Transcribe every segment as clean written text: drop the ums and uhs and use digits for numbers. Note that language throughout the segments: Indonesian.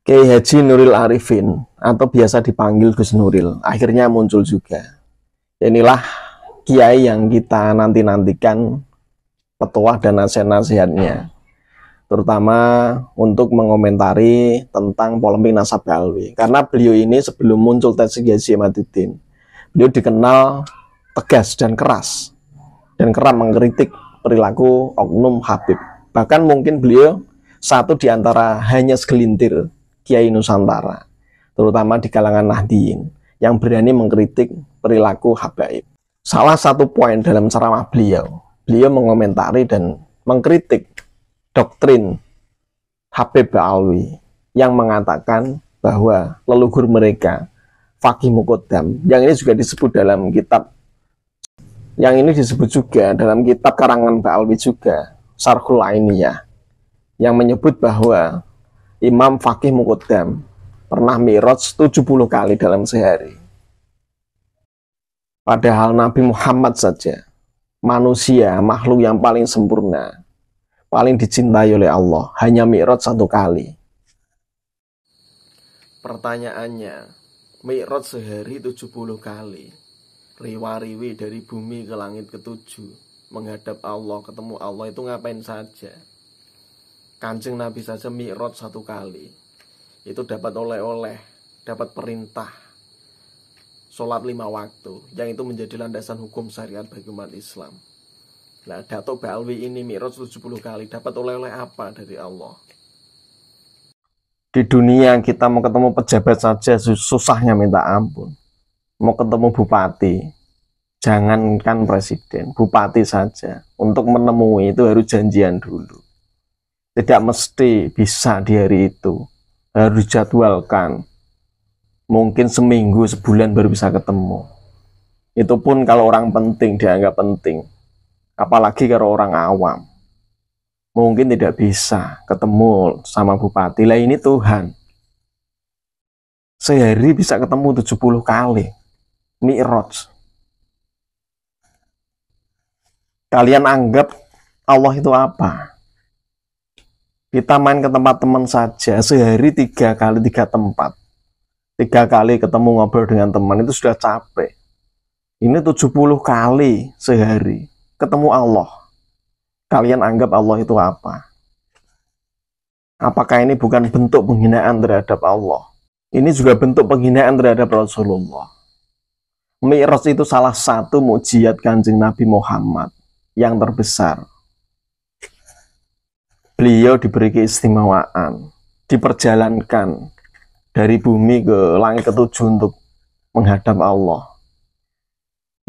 Kiai Haji Nuril Arifin atau biasa dipanggil Gus Nuril akhirnya muncul juga. Inilah kiai yang kita nanti-nantikan petuah dan nasihat-nasihatnya, terutama untuk mengomentari tentang polemik Nasab Alwi. Karena beliau ini sebelum muncul tesis Ghazi Imaduddin, beliau dikenal tegas dan keras dan kerap mengkritik perilaku oknum Habib. Bahkan mungkin beliau satu di antara hanya segelintir Kiai Nusantara, terutama di kalangan Nahdliyin, yang berani mengkritik perilaku habaib. Salah satu poin dalam ceramah beliau mengomentari dan mengkritik doktrin Habib Alwi yang mengatakan bahwa leluhur mereka Faqih Muqaddam, yang ini juga disebut dalam kitab, yang ini disebut juga dalam kitab karangan Ba'alwi juga, Syarhul Ainiyah, yang menyebut bahwa Imam Faqih Muqaddam pernah mi'raj 70 kali dalam sehari. Padahal Nabi Muhammad saja, manusia, makhluk yang paling sempurna, paling dicintai oleh Allah, hanya mi'raj 1 kali. Pertanyaannya, mi'raj sehari 70 kali, riwa-riwi dari bumi ke langit ke-7, menghadap Allah, ketemu Allah, itu ngapain saja? Kanjeng Nabi saja mi'raj 1 kali, itu dapat oleh-oleh, dapat perintah sholat 5 waktu, yang itu menjadi landasan hukum syariat bagi umat Islam. Nah, Datuk Ba'alwi ini mi'raj 70 kali, dapat oleh-oleh apa dari Allah? Di dunia kita mau ketemu pejabat saja susahnya minta ampun. Mau ketemu bupati, jangankan presiden, bupati saja, untuk menemui itu harus janjian dulu. Tidak mesti bisa di hari itu, harus dijadwalkan. Mungkin seminggu, sebulan baru bisa ketemu. Itu pun kalau orang penting dianggap penting, apalagi kalau orang awam, mungkin tidak bisa ketemu sama bupati. Lah ini Tuhan, sehari bisa ketemu 70 kali mi'raj. Kalian anggap Allah itu apa? Kita main ke tempat teman saja, sehari 3 kali 3 tempat, 3 kali ketemu ngobrol dengan teman, itu sudah capek. Ini 70 kali sehari ketemu Allah. Kalian anggap Allah itu apa? Apakah ini bukan bentuk penghinaan terhadap Allah? Ini juga bentuk penghinaan terhadap Rasulullah. Mi'raj itu salah satu mukjizat Kanjeng Nabi Muhammad yang terbesar. Beliau diberi keistimewaan, diperjalankan dari bumi ke langit ke-7 untuk menghadap Allah.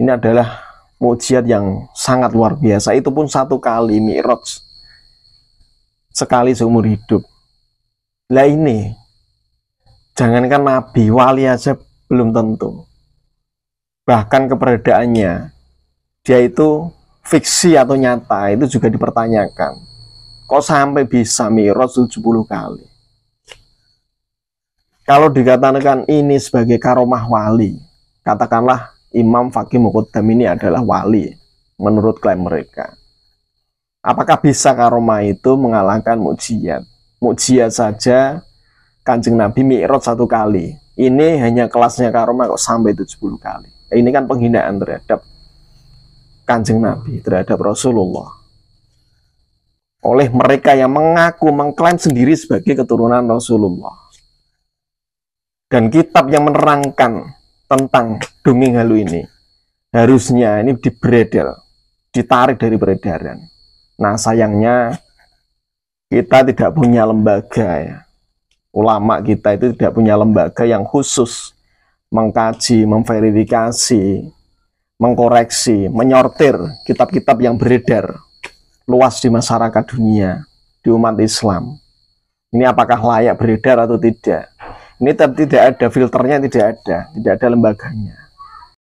Ini adalah mukjizat yang sangat luar biasa. Itu pun 1 kali mi'raj, sekali seumur hidup. Lah ini, jangankan nabi, wali aja belum tentu. Bahkan keberadaannya, dia itu fiksi atau nyata, itu juga dipertanyakan. Kok sampai bisa mi'raj 70 kali? Kalau dikatakan ini sebagai karomah wali, katakanlah Imam Faqih Muqaddam ini adalah wali menurut klaim mereka. Apakah bisa karomah itu mengalahkan mukjizat? Mukjizat saja Kanjeng Nabi mi'raj 1 kali. Ini hanya kelasnya karomah kok sampai 70 kali. Ini kan penghinaan terhadap Kanjeng Nabi, terhadap Rasulullah, oleh mereka yang mengaku mengklaim sendiri sebagai keturunan Rasulullah. Dan kitab yang menerangkan tentang dongeng halu ini harusnya ini diberedel, ditarik dari peredaran. Nah, sayangnya kita tidak punya lembaga, ya. Ulama kita itu tidak punya lembaga yang khusus mengkaji, memverifikasi, mengkoreksi, menyortir kitab-kitab yang beredar luas di masyarakat dunia, di umat Islam. Ini apakah layak beredar atau tidak? Ini tidak ada filternya, tidak ada lembaganya.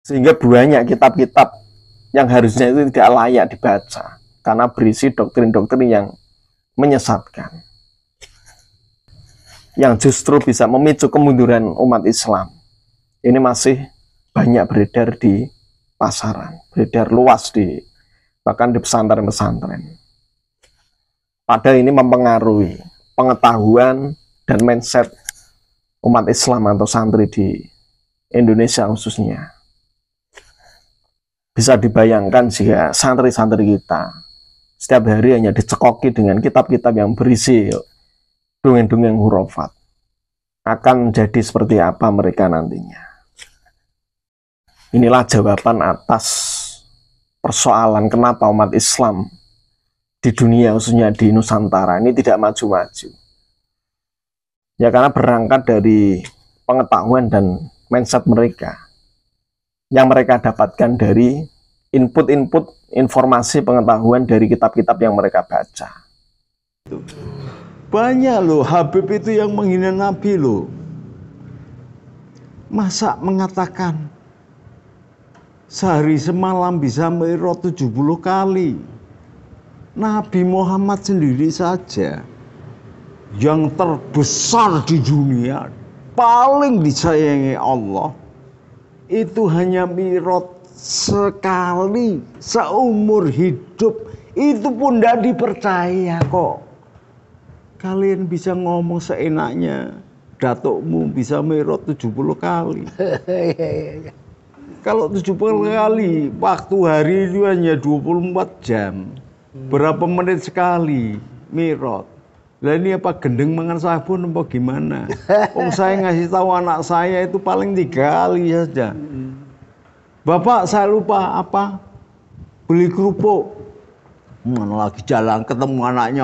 Sehingga banyak kitab-kitab yang harusnya itu tidak layak dibaca karena berisi doktrin-doktrin yang menyesatkan, yang justru bisa memicu kemunduran umat Islam. Ini masih banyak beredar di pasaran, beredar luas bahkan di pesantren-pesantren. Padahal ini mempengaruhi pengetahuan dan mindset umat Islam atau santri di Indonesia khususnya. Bisa dibayangkan jika santri-santri kita setiap hari hanya dicekoki dengan kitab-kitab yang berisi dongeng-dongeng hurufat, akan jadi seperti apa mereka nantinya. Inilah jawaban atas persoalan kenapa umat Islam di dunia khususnya di Nusantara ini tidak maju-maju. Ya karena berangkat dari pengetahuan dan mindset mereka yang mereka dapatkan dari input-input informasi pengetahuan dari kitab-kitab yang mereka baca. Banyak loh Habib itu yang menghina Nabi loh. Masa mengatakan sehari semalam bisa mi'raj 70 kali. Nabi Muhammad sendiri saja yang terbesar di dunia, paling disayangi Allah, itu hanya mi'raj sekali seumur hidup. Itu pun tidak dipercaya kok. Kalian bisa ngomong seenaknya, datukmu bisa mi'raj 70 kali. Kalau 70 kali, waktu hari itu hanya 24 jam. Berapa menit sekali mi'raj. Lah ini apa gendeng mangan sabun apa gimana? Saya ngasih tahu anak saya itu paling 3 kali saja. Bapak saya lupa apa? Beli kerupuk. Mana lagi jalan ketemu anaknya,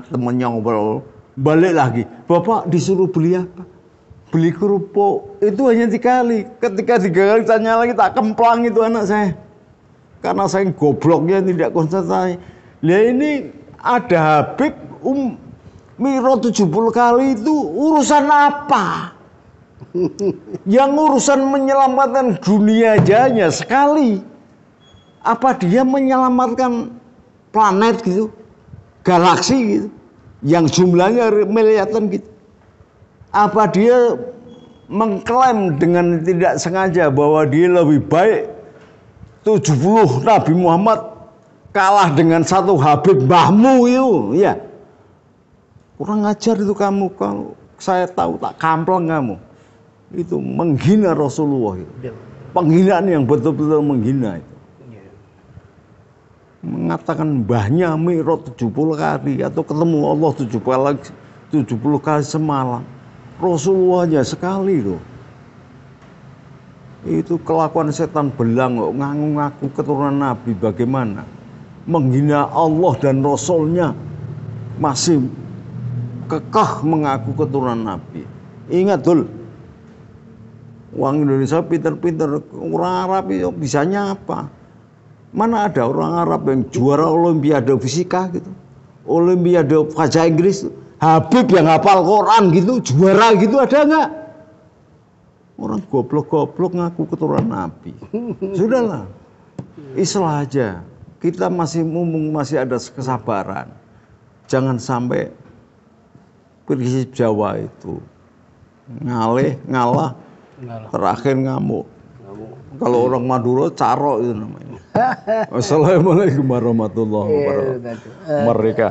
temennya ngobrol. Balik lagi. Bapak disuruh beli apa? Beli kerupuk. Itu hanya 3 kali. Ketika 3 kali tanya lagi tak kemplang itu anak saya. Karena saya gobloknya tidak konsentrasi. Lah ini ada Habib mi'raj 70 kali itu urusan apa? Yang urusan menyelamatkan dunia aja hanya sekali. Apa dia menyelamatkan planet gitu, galaksi gitu, yang jumlahnya miliaran gitu? Apa dia mengklaim dengan tidak sengaja bahwa dia lebih baik 70 Nabi Muhammad kalah dengan 1 Habib Mbahmu itu, ya? Kurang ajar itu kamu, kalau saya tahu tak kampleng kamu. Itu menghina Rasulullah itu. Penghinaan yang betul-betul menghina itu. Mengatakan mbahnya mi'raj 70 kali atau ketemu Allah 70 kali semalam. Rasulullahnya sekali loh. Itu kelakuan setan belang kok, ngaku-ngaku keturunan Nabi. Bagaimana menghina Allah dan Rasulnya, masih kekeh mengaku keturunan Nabi. Ingat dul, orang Indonesia pinter-pinter, orang Arab itu bisanya apa? Mana ada orang Arab yang juara Olimpiade fisika gitu, Olimpiade bahasa Inggris, Habib yang hafal Quran gitu, juara gitu, ada nggak? Orang goblok-goblok ngaku keturunan Nabi. Sudahlah, islah aja. Kita masih ada kesabaran. Jangan sampai prinsip Jawa itu ngalah, terakhir ngamuk. Kalau orang Madura caro itu namanya. Wassalamualaikum warahmatullahi wabarakatuh. Merdeka.